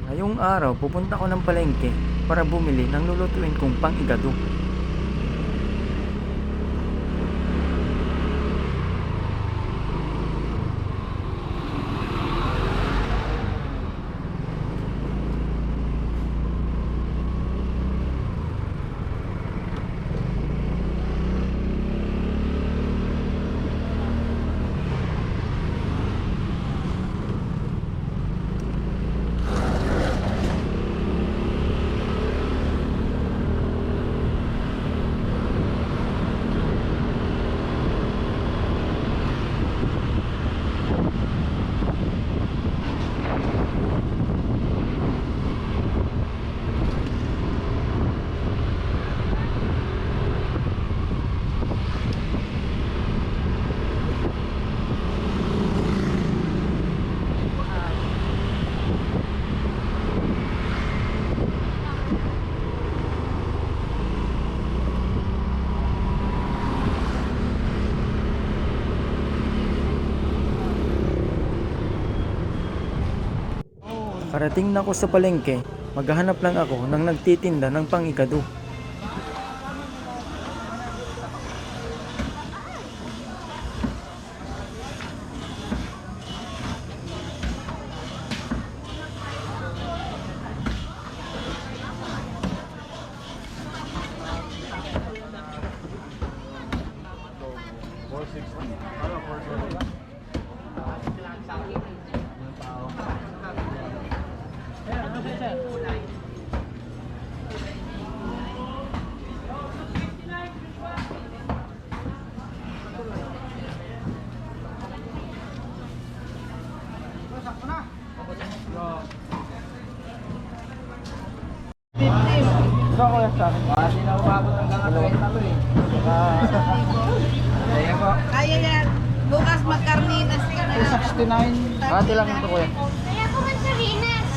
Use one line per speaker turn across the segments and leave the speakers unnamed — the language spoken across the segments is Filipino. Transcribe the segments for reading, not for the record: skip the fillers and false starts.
Ngayong araw pupunta ko ng palengke para bumili ng lulutuin kong pang-igado. Karating na ako sa palengke, maghahanap lang ako ng nagtitinda ng pang-igado. Ito ako yan sa akin. Hindi na umabot hanggang 30 to eh. Kaya po.
Kaya yan. Bukas magkarninas ka na.
269. Ate lang ito ko yan.
Kaya ko man sardinas.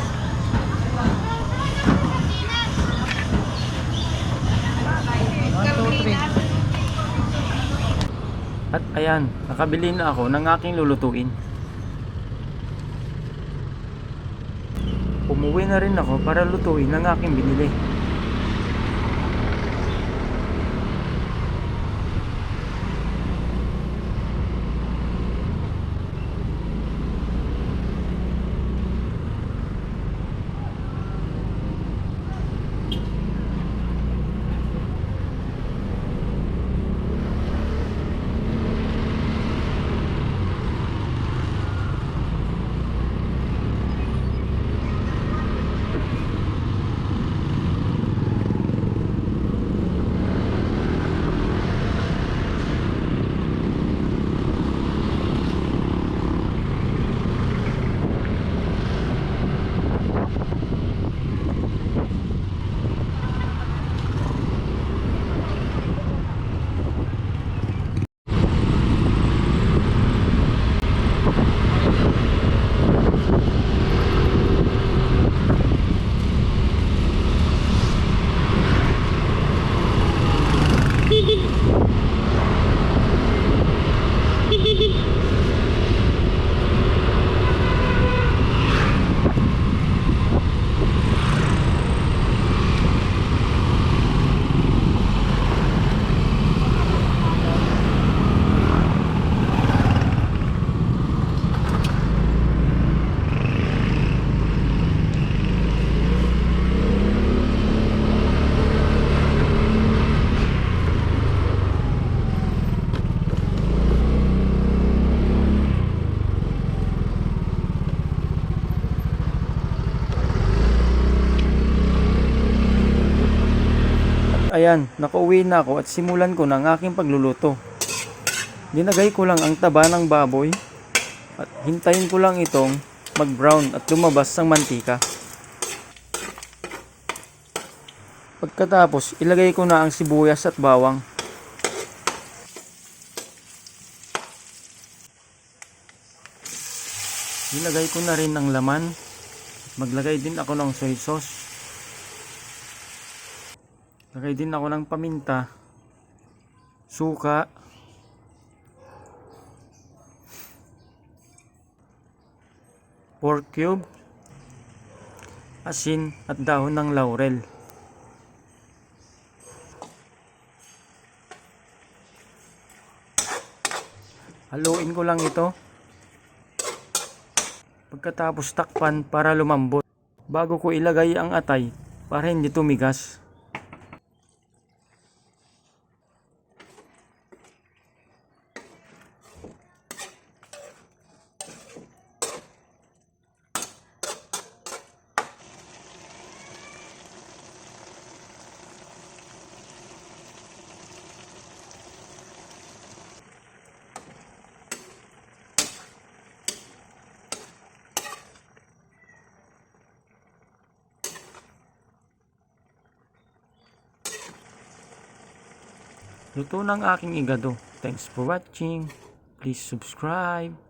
Karninas.
At ayan, nakabili na ako ng aking lulutuin. Umuwi na rin ako para lutuin ang aking binili. Ayan, nakauwi na ako at simulan ko ng aking pagluluto. Dinagay ko lang ang taba ng baboy at hintayin ko lang itong mag-brown at lumabas ang mantika. Pagkatapos, ilagay ko na ang sibuyas at bawang. Ilagay ko na rin ang laman. Maglagay din ako ng soy sauce. Lagay din ako ng paminta, suka, pork cube, asin at dahon ng laurel. Haluin ko lang ito. Pagkatapos takpan para lumambot. Bago ko ilagay ang atay para hindi tumigas. Luto ng aking igado. Thanks for watching. Please subscribe.